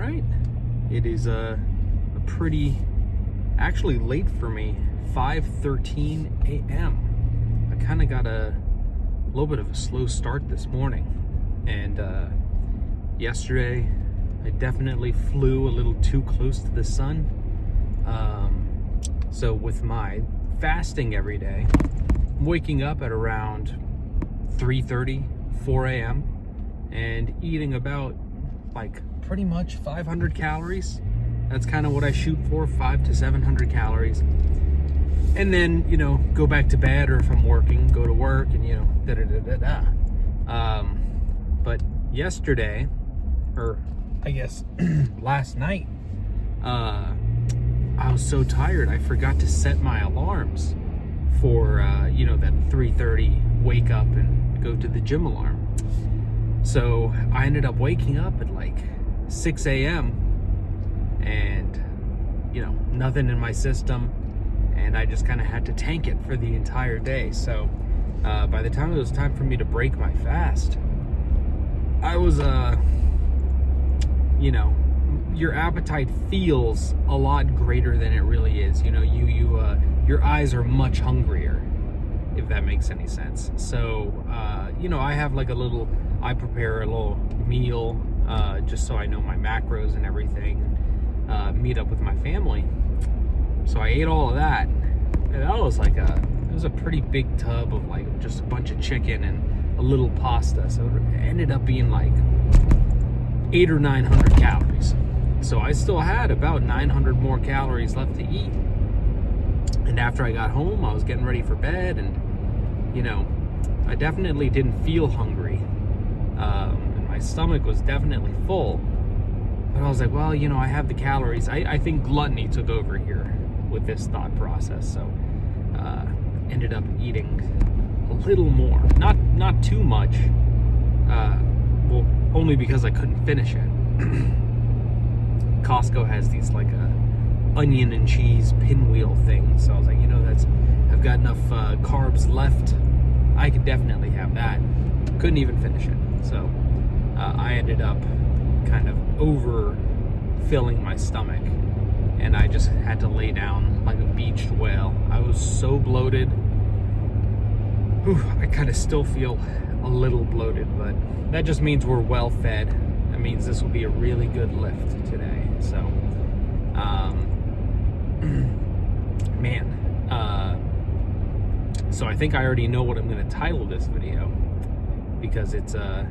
right. It is a pretty, actually late for me, 5:13 a.m. I kind of got a little bit of a slow start this morning. And yesterday, I definitely flew a little too close to the sun. So with my fasting every day, I'm waking up at around 3:30, 4 a.m. and eating about like pretty much 500 calories. That's kind of what I shoot for, 500 to 700 calories. And then, go back to bed, or if I'm working, go to work and, but yesterday, or I guess last night, I was so tired, I forgot to set my alarms for, that 3:30 wake up and go to the gym alarm. So I ended up waking up at like 6 a.m. and, nothing in my system. And I just kind of had to tank it for the entire day. So by the time it was time for me to break my fast, I was, your appetite feels a lot greater than it really is. Your eyes are much hungrier, if that makes any sense. So, I have like I prepare a little meal just so I know my macros and everything, meet up with my family. So I ate all of that, and that was it was a pretty big tub of like just a bunch of chicken and a little pasta. So it ended up being like 800 or 900 calories. So I still had about 900 more calories left to eat. And after I got home, I was getting ready for bed, and I definitely didn't feel hungry. And my stomach was definitely full. But I was like, well, I have the calories. I think gluttony took over here with this thought process. So ended up eating a little more. Not too much. Well, only because I couldn't finish it. Costco has these like onion and cheese pinwheel things. So I was like, I've got enough carbs left. I could definitely have that. Couldn't even finish it. So I ended up kind of overfilling my stomach, and I just had to lay down like a beached whale. I was so bloated. Whew, I kind of still feel a little bloated, but that just means we're well fed. That means this will be a really good lift today. So, so I think I already know what I'm going to title this video, because it's a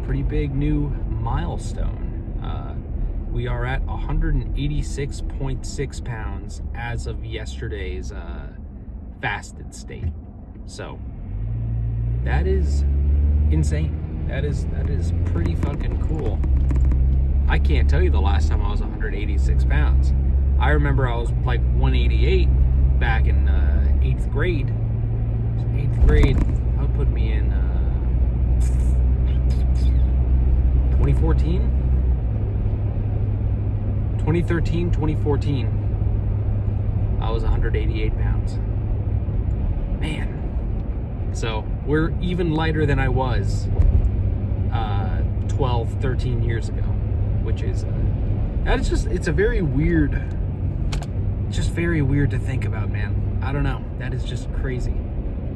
pretty big new milestone. We are at 186.6 pounds as of yesterday's fasted state. So that is insane. That is pretty fucking cool. I can't tell you the last time I was 186 pounds. I remember I was like 188 back in 8th grade. So 8th grade, that would put me in 2014? 2013, 2014. I was 188 pounds. Man. So we're even lighter than I was 12, 13 years ago, which is, it's a very weird, just very weird to think about, man. I don't know. That is just crazy.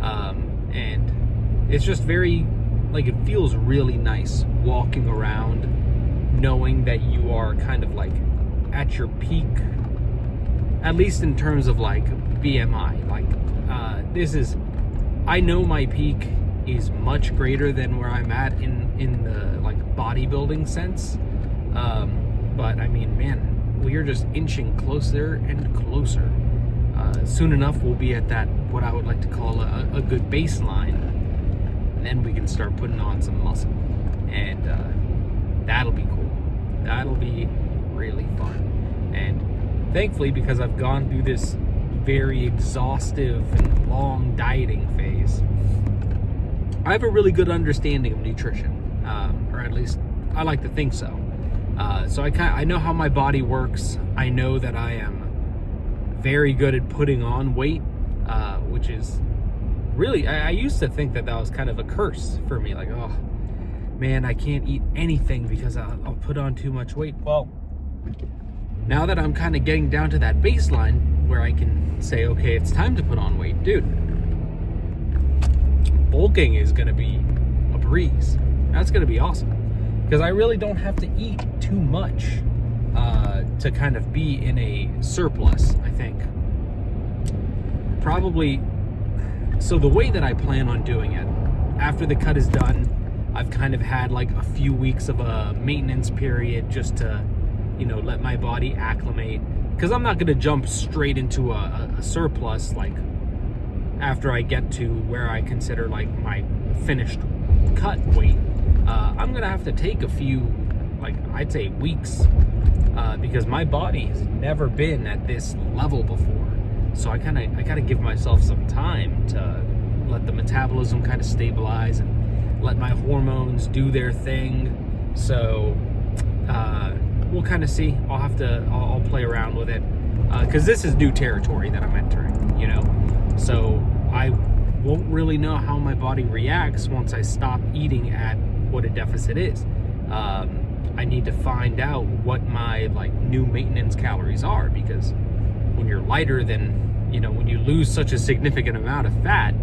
And it's just very, it feels really nice walking around knowing that you are kind of like at your peak, at least in terms of like BMI. I know my peak is much greater than where I'm at in the like bodybuilding sense. But I mean, man, we are just inching closer and closer. Soon enough, we'll be at that, what I would like to call a good baseline. And then we can start putting on some muscle. And that'll be cool. That'll be really fun. And thankfully, because I've gone through this very exhaustive and long dieting phase, I have a really good understanding of nutrition, or at least I like to think so. So I know how my body works. I know that I am very good at putting on weight, which is really, I used to think that was kind of a curse for me. Like, oh man, I can't eat anything because I'll put on too much weight. Well, now that I'm kind of getting down to that baseline where I can say, okay, it's time to put on weight, dude, bulking is going to be a breeze. That's going to be awesome. Because I really don't have to eat too much to kind of be in a surplus, I think. Probably, so the way that I plan on doing it, after the cut is done, I've kind of had like a few weeks of a maintenance period just to, let my body acclimate. Because I'm not going to jump straight into a surplus like after I get to where I consider like my finished cut weight. I'm going to have to take a few, like I'd say weeks, because my body has never been at this level before. So I gotta give myself some time to let the metabolism kind of stabilize and let my hormones do their thing. So we'll kind of see. I'll play around with it, because this is new territory that I'm entering, so I won't really know how my body reacts once I stop eating at what a deficit is. I need to find out what my like new maintenance calories are, because when you're lighter than, when you lose such a significant amount of fat,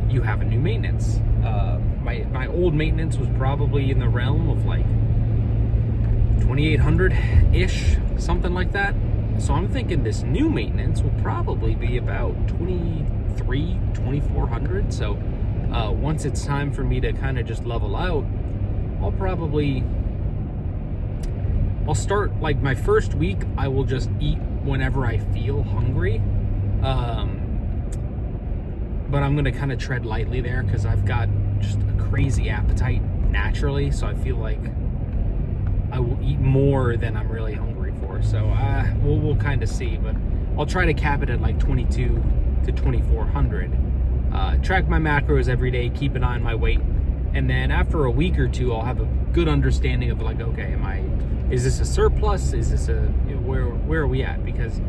you have a new maintenance. My old maintenance was probably in the realm of like 2,800-ish, something like that. So I'm thinking this new maintenance will probably be about 2,400. So once it's time for me to kind of just level out, I'll start, like my first week, I will just eat whenever I feel hungry. But I'm going to kind of tread lightly there because I've got just a crazy appetite naturally. So I feel like I will eat more than I'm really hungry for. So we'll kind of see. But I'll try to cap it at like 2,200 to 2,400. Track my macros every day, keep an eye on my weight. And then after a week or two, I'll have a good understanding of like, okay, is this a surplus? Is this where are we at? Because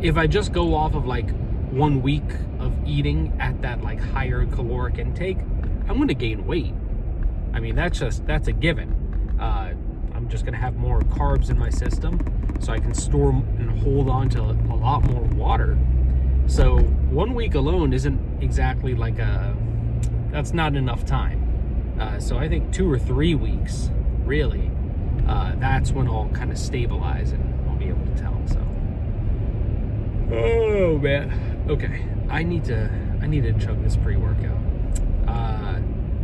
if I just go off of like 1 week of eating at that like higher caloric intake, I'm going to gain weight. I mean, that's a given. I'm just going to have more carbs in my system, so I can store and hold on to a lot more water. So 1 week alone isn't exactly like that's not enough time. So I think 2 or 3 weeks, really, that's when I'll kind of stabilize and I'll be able to tell. So, oh man, okay, I need to chug this pre-workout.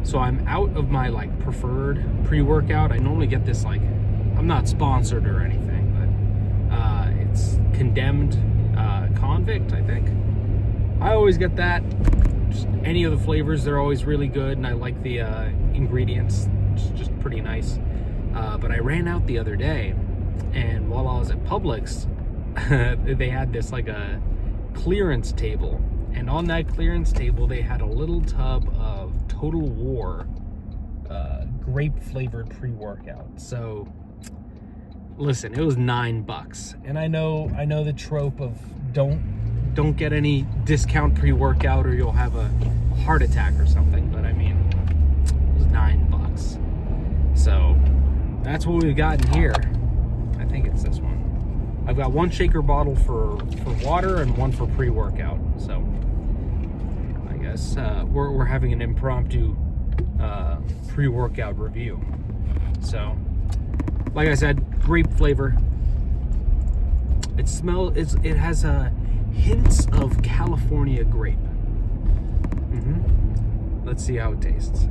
So I'm out of my like preferred pre-workout. I normally get this, like, I'm not sponsored or anything, but it's Condemned Convict, I think. I always get that. Just any of the flavors, they're always really good, and I like the ingredients. It's just pretty nice. But I ran out the other day, and while I was at Publix, they had this like a clearance table, and on that clearance table they had a little tub of Total War grape flavored pre-workout. So listen, it was $9, and I know the trope of don't get any discount pre-workout or you'll have a heart attack or something, but I mean, it was $9. So that's what we've got in here. I think it's this one. I've got one shaker bottle for water and one for pre-workout. So I guess we're having an impromptu pre-workout review. So like I said, grape flavor. It has hints of California grape. Let's see how it tastes.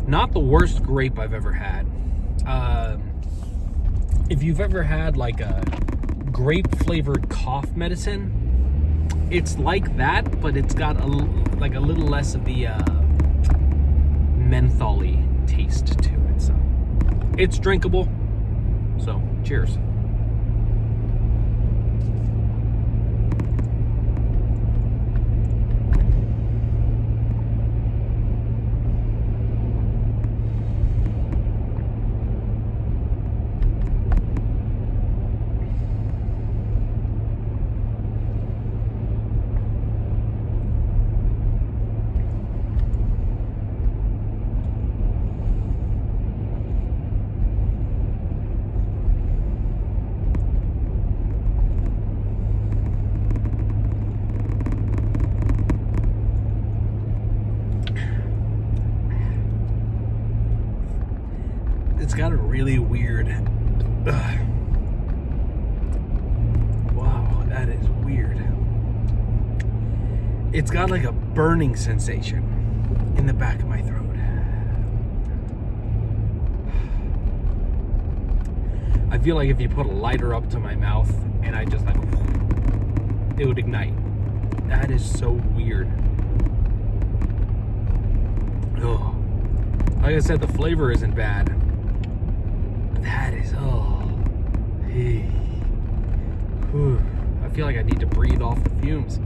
Not the worst grape I've ever had. If you've ever had like a grape flavored cough medicine, it's like that, but it's got a little less of the mentholy taste to it. So it's drinkable. So cheers. really weird. Ugh. Wow, that is weird. It's got like a burning sensation in the back of my throat. I feel like if you put a lighter up to my mouth and I just like, it would ignite. That is so weird. Oh, like I said, the flavor isn't bad. But that is, I feel like I need to breathe off the fumes.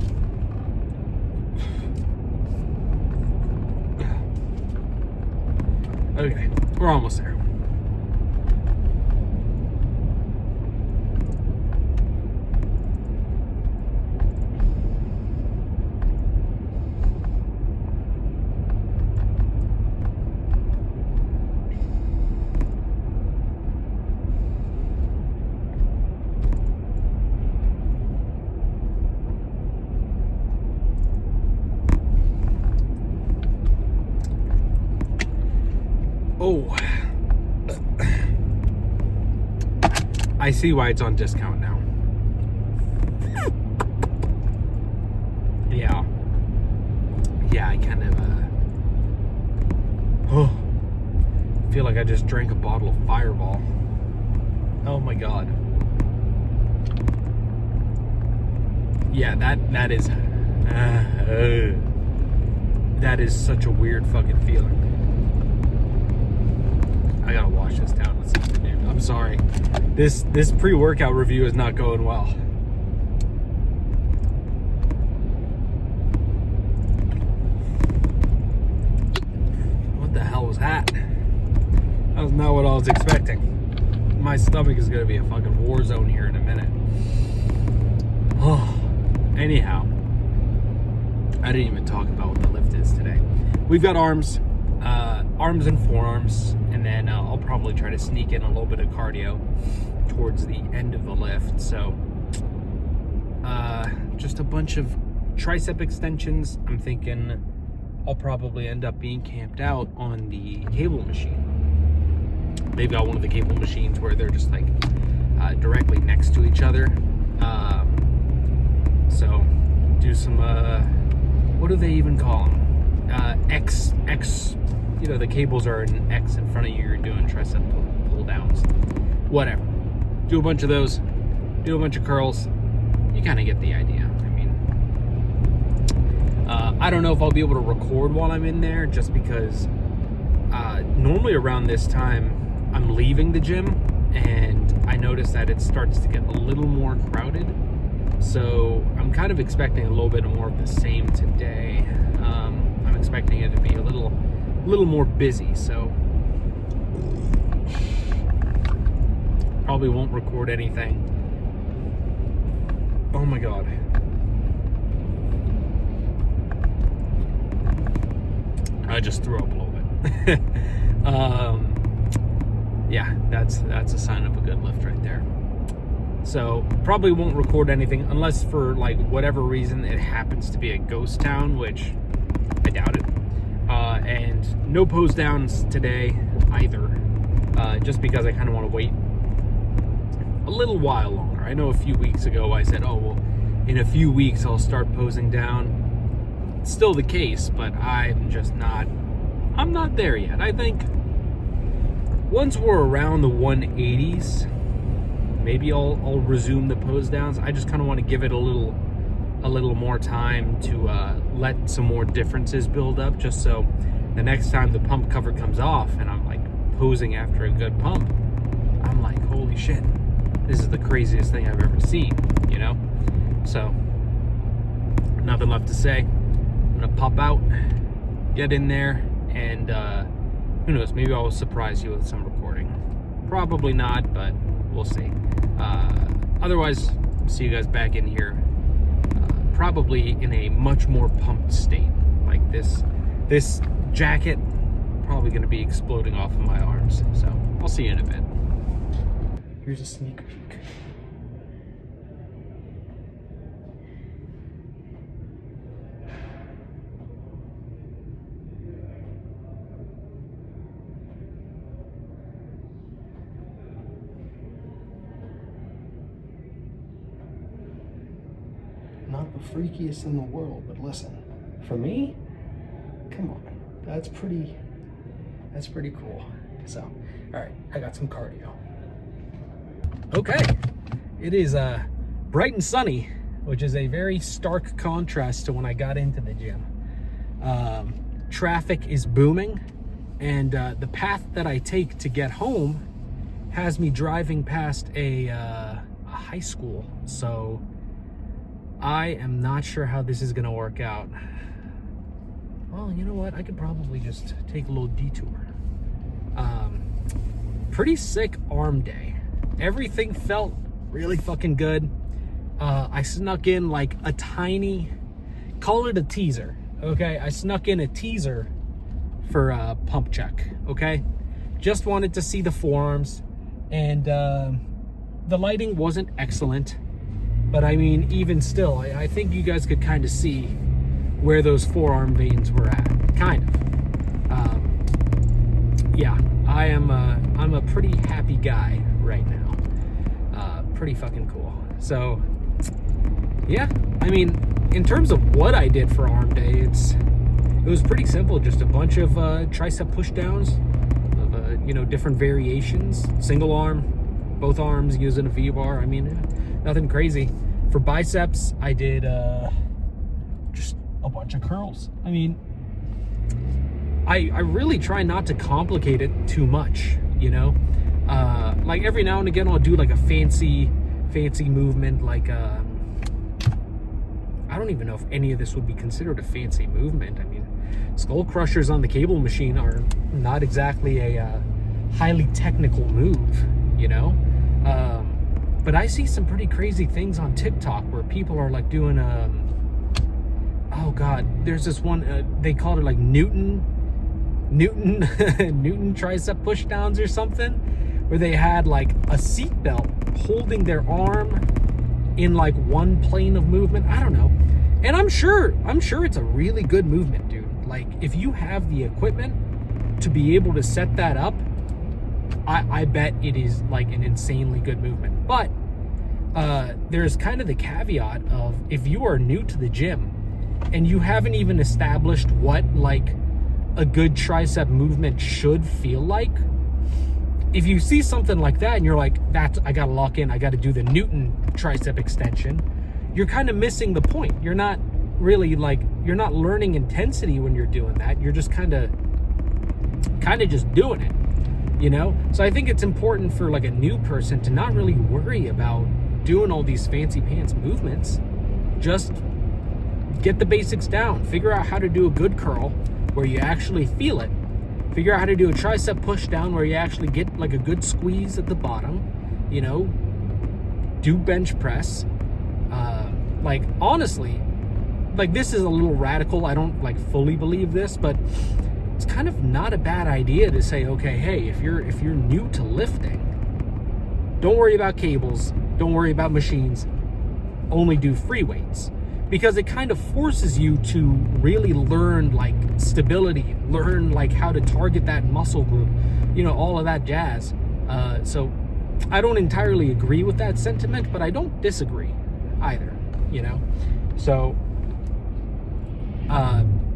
Okay, we're almost there. Oh, I see why it's on discount now. Yeah, I kind of, feel like I just drank a bottle of Fireball. Oh my God. Yeah, that is such a weird fucking feeling. I gotta wash this down. I'm sorry. This pre-workout review is not going well. What the hell was that? That was not what I was expecting. My stomach is gonna be a fucking war zone here in a minute. Oh, anyhow, I didn't even talk about what the lift is today. We've got arms and forearms, and then I'll probably try to sneak in a little bit of cardio towards the end of the lift. So just a bunch of tricep extensions. I'm thinking I'll probably end up being camped out on the cable machine. They've got one of the cable machines where they're just like directly next to each other. So do some what do they even call them? X, you know, the cables are an X in front of you. You're doing tricep pull downs, whatever. Do a bunch of those, do a bunch of curls. You kind of get the idea. I mean, I don't know if I'll be able to record while I'm in there, just because normally around this time I'm leaving the gym, and I notice that it starts to get a little more crowded. So I'm kind of expecting a little bit more of the same today. I'm expecting it to be a little more busy, so probably won't record anything. Oh my God. I just threw up a little bit. Yeah, that's a sign of a good lift right there. So probably won't record anything unless for like whatever reason it happens to be a ghost town, which I doubt it. And no pose downs today either, just because I kind of want to wait a little while longer. I know a few weeks ago I said, oh, well, in a few weeks I'll start posing down. It's still the case, but I'm not there yet. I think once we're around the 180s, maybe I'll resume the pose downs. I just kind of want to give it a little more time to let some more differences build up, just so the next time the pump cover comes off and I'm like posing after a good pump, I'm like, holy shit, this is the craziest thing I've ever seen, you know? So nothing left to say. I'm gonna pop out, get in there, and who knows, maybe I'll surprise you with some recording. Probably not, but we'll see. Otherwise, see you guys back in here, probably in a much more pumped state. Like this jacket probably going to be exploding off of my arms. So I'll see you in a bit. Here's a sneak peek. freakiest in the world, but listen, for me, come on, that's pretty cool. So, all right, I got some cardio. Okay, it is bright and sunny, which is a very stark contrast to when I got into the gym. Traffic is booming, and the path that I take to get home has me driving past a high school. So I am not sure how this is gonna work out. Well, you know what? I could probably just take a little detour. Pretty sick arm day. Everything felt really fucking good. I snuck in like a tiny, call it a teaser, okay? I snuck in a teaser for pump check, okay? Just wanted to see the forearms, and the lighting wasn't excellent, but I mean, even still, I think you guys could kind of see where those forearm veins were at, kind of. Yeah, I'm a pretty happy guy right now. Pretty fucking cool. So, yeah, I mean, in terms of what I did for arm day, it was pretty simple. Just a bunch of tricep push downs of different variations. Single arm, both arms using a V-bar. I mean, nothing crazy. For biceps, I did just a bunch of curls. I mean, I really try not to complicate it too much, you know? Like every now and again, I'll do like a fancy movement, like I don't even know if any of this would be considered a fancy movement. I mean, skull crushers on the cable machine are not exactly a highly technical move, you know? But I see some pretty crazy things on TikTok where people are like doing, oh God, there's this one, they called it like Newton tricep push downs or something, where they had like a seat belt holding their arm in like one plane of movement. I don't know. And I'm sure it's a really good movement, dude. Like, if you have the equipment to be able to set that up, I bet it is like an insanely good movement. But there's kind of the caveat of, if you are new to the gym and you haven't even established what like a good tricep movement should feel like, if you see something like that and you're like, I gotta lock in, I gotta do the Newton tricep extension, you're kind of missing the point. You're not really like, you're not learning intensity when you're doing that. You're just kind of just doing it, you know? So I think it's important for like a new person to not really worry about doing all these fancy pants movements. Just get the basics down. Figure out how to do a good curl where you actually feel it. Figure out how to do a tricep push down where you actually get like a good squeeze at the bottom, you know? Do bench press. Like, honestly, like, this is a little radical. I don't like fully believe this, but it's kind of not a bad idea to say, okay, hey, if you're new to lifting, don't worry about cables, don't worry about machines, only do free weights. Because it kind of forces you to really learn like stability, learn like how to target that muscle group, you know, all of that jazz. So I don't entirely agree with that sentiment, but I don't disagree either, you know? So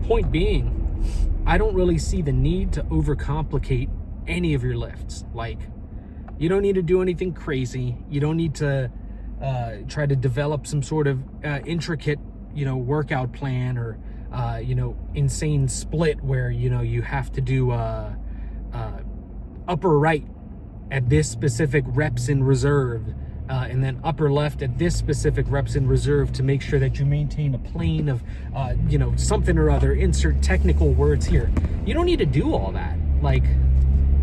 point being, I don't really see the need to overcomplicate any of your lifts. Like, you don't need to do anything crazy. You don't need to try to develop some sort of intricate, you know, workout plan or, you know, insane split where, you know, you have to do upper right at this specific reps in reserve, and then upper left at this specific reps in reserve to make sure that you maintain a plane of, you know, something or other, insert technical words here. You don't need to do all that. Like,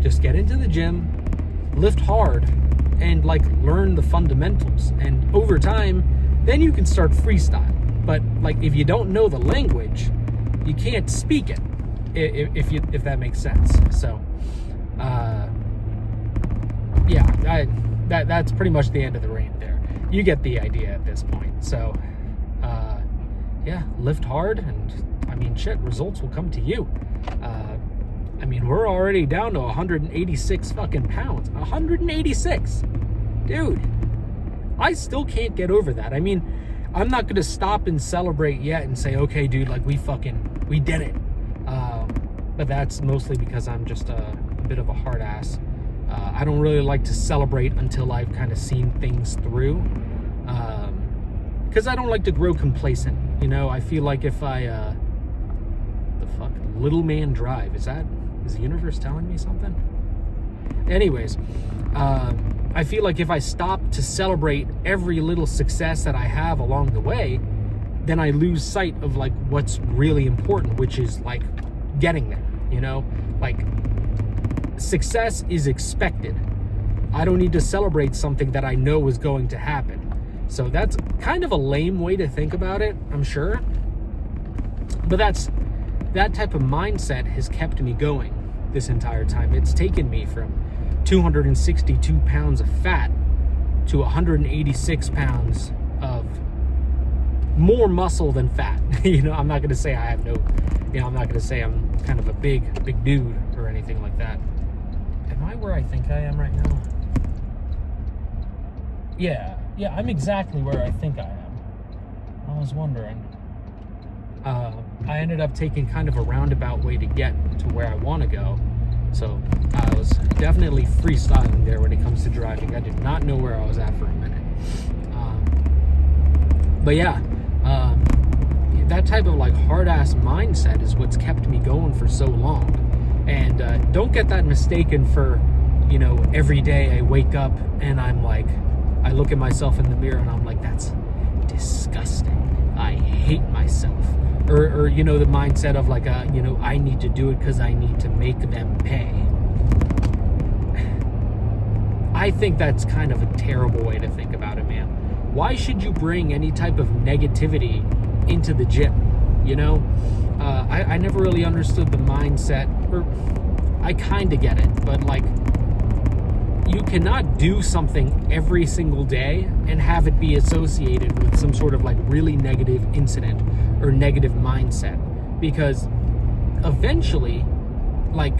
just get into the gym, lift hard, and like learn the fundamentals, and over time then you can start freestyle. But like, if you don't know the language, you can't speak it, if that makes sense. So yeah, that's pretty much the end of the rant there. You get the idea at this point. So yeah, lift hard, and I mean, shit, results will come to you. I mean, we're already down to 186 fucking pounds. 186. Dude, I still can't get over that. I mean, I'm not going to stop and celebrate yet and say, okay, dude, like we did it. But that's mostly because I'm just a bit of a hard ass. I don't really like to celebrate until I've kind of seen things through. Because I don't like to grow complacent. You know, I feel like if I, the fuck, Little Man Drive, is the universe telling me something? Anyways, I feel like if I stop to celebrate every little success that I have along the way, then I lose sight of like what's really important, which is like getting there, you know? Like, success is expected. I don't need to celebrate something that I know is going to happen. So that's kind of a lame way to think about it, I'm sure. But that type of mindset has kept me going this entire time. It's taken me from 262 pounds of fat to 186 pounds of more muscle than fat. You know, I'm not going to say I have no, you know, I'm not going to say I'm kind of a big dude or anything like that. Am I where I think I am right now? Yeah, I'm exactly where I think I am. I was wondering. I ended up taking kind of a roundabout way to get to where I want to go. So I was definitely freestyling there when it comes to driving. I did not know where I was at for a minute. But yeah, that type of like hard ass mindset is what's kept me going for so long. And don't get that mistaken for, you know, every day I wake up and I'm like, I look at myself in the mirror and I'm like, that's disgusting. I hate myself. Or you know, the mindset of like, you know, I need to do it because I need to make them pay. I think that's kind of a terrible way to think about it, man. Why should you bring any type of negativity into the gym? You know, I never really understood the mindset, or I kind of get it, but like, you cannot do something every single day and have it be associated with some sort of like really negative incident or negative mindset, because eventually, like,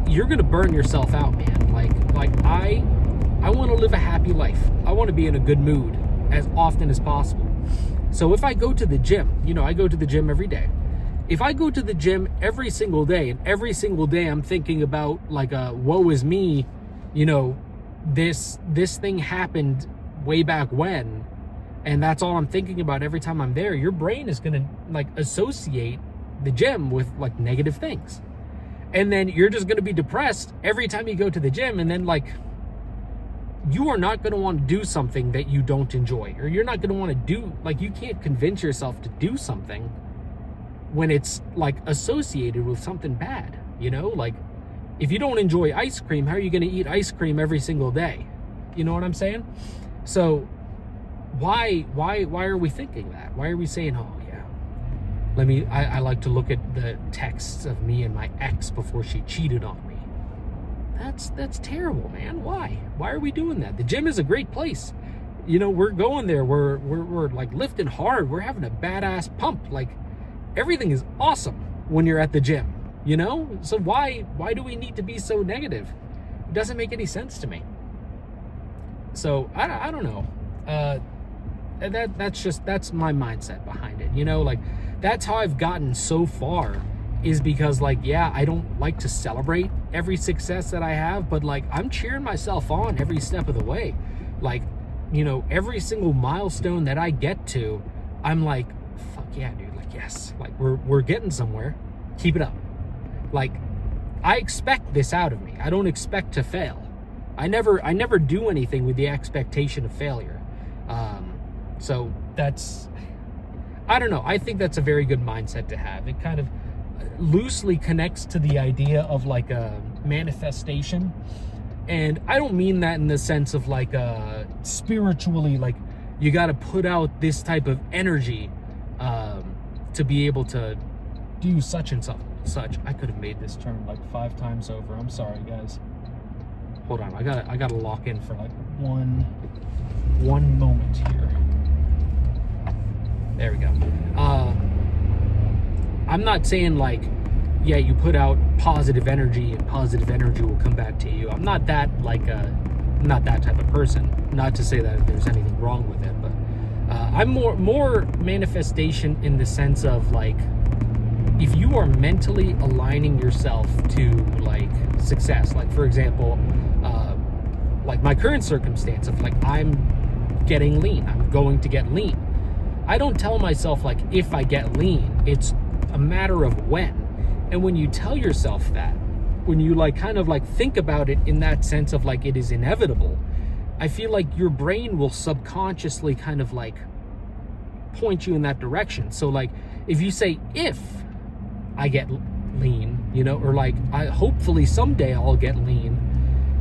you're gonna burn yourself out, man. Like I want to live a happy life. I want to be in a good mood as often as possible. So if I go to the gym, you know, I go to the gym every day. If I go to the gym every single day, and every single day I'm thinking about like, woe is me, you know, this thing happened way back when, and that's all I'm thinking about every time I'm there, your brain is gonna like associate the gym with like negative things. And then you're just gonna be depressed every time you go to the gym, and then like, you are not going to want to do something that you don't enjoy, or you're not going to want to do, like, you can't convince yourself to do something when it's like associated with something bad, you know? Like, if you don't enjoy ice cream, how are you going to eat ice cream every single day? You know what I'm saying? So why are we thinking that? Why are we saying, oh yeah, I like to look at the texts of me and my ex before she cheated on me. That's terrible, man. Why are we doing that? The gym is a great place. You know, we're going there. We're like lifting hard. We're having a badass pump. Like, everything is awesome when you're at the gym, you know? So why do we need to be so negative? It doesn't make any sense to me. So I don't know. That's my mindset behind it. You know, like, that's how I've gotten so far, is because, like, yeah, I don't like to celebrate every success that I have, but like, I'm cheering myself on every step of the way. Like, you know, every single milestone that I get to, I'm like, fuck yeah, dude, like, yes, like, we're getting somewhere. Keep it up. Like, I expect this out of me. I don't expect to fail. I never do anything with the expectation of failure. So that's, I don't know. I think that's a very good mindset to have. It kind of loosely connects to the idea of like a manifestation, and I don't mean that in the sense of like spiritually, like you got to put out this type of energy to be able to do such and such. I could have made this turn like 5 times over. I'm sorry, guys. Hold on, I gotta lock in for like one moment here. There we go. I'm not saying like, yeah, you put out positive energy and positive energy will come back to you. I'm not that like I'm not that type of person. Not to say that there's anything wrong with it, but I'm more manifestation in the sense of like, if you are mentally aligning yourself to like success, like for example, like my current circumstance of like, I'm getting lean, I'm going to get lean. I don't tell myself like, if I get lean, it's a matter of when. And when you tell yourself that, when you like kind of like think about it in that sense of like, it is inevitable, I feel like your brain will subconsciously kind of like point you in that direction. So like, if you say, if I get lean, you know, or like, hopefully someday I'll get lean,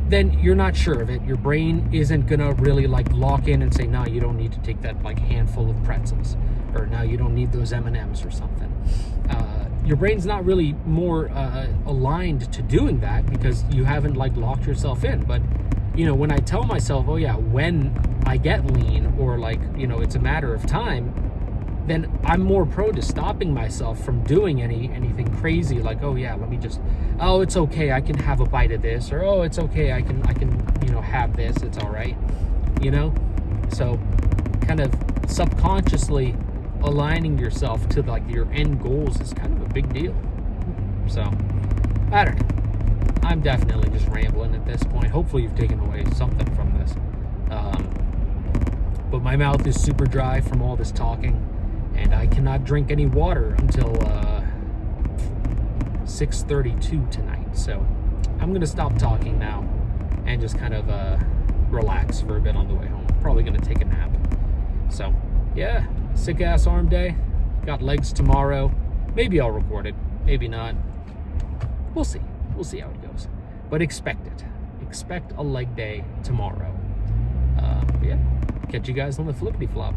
then you're not sure of it. Your brain isn't gonna really like lock in and say, no, you don't need to take that like handful of pretzels, or now you don't need those M&Ms or something. Your brain's not really more aligned to doing that because you haven't like locked yourself in. But you know, when I tell myself, oh yeah, when I get lean, or like, you know, it's a matter of time, then I'm more prone to stopping myself from doing anything crazy, like, oh yeah, let me just, oh, it's okay, I can have a bite of this, or oh, it's okay, I can you know, have this, it's all right, you know. So kind of subconsciously aligning yourself to like your end goals is kind of a big deal. So I don't know, I'm definitely just rambling at this point. Hopefully you've taken away something from this, but my mouth is super dry from all this talking, and I cannot drink any water until 6:32 tonight. So I'm going to stop talking now and just kind of relax for a bit on the way home. Probably going to take a nap. So yeah, sick ass arm day. Got legs tomorrow. Maybe I'll record it. Maybe not. We'll see. We'll see how it goes. But expect it. Expect a leg day tomorrow. Yeah. Catch you guys on the flippity flop.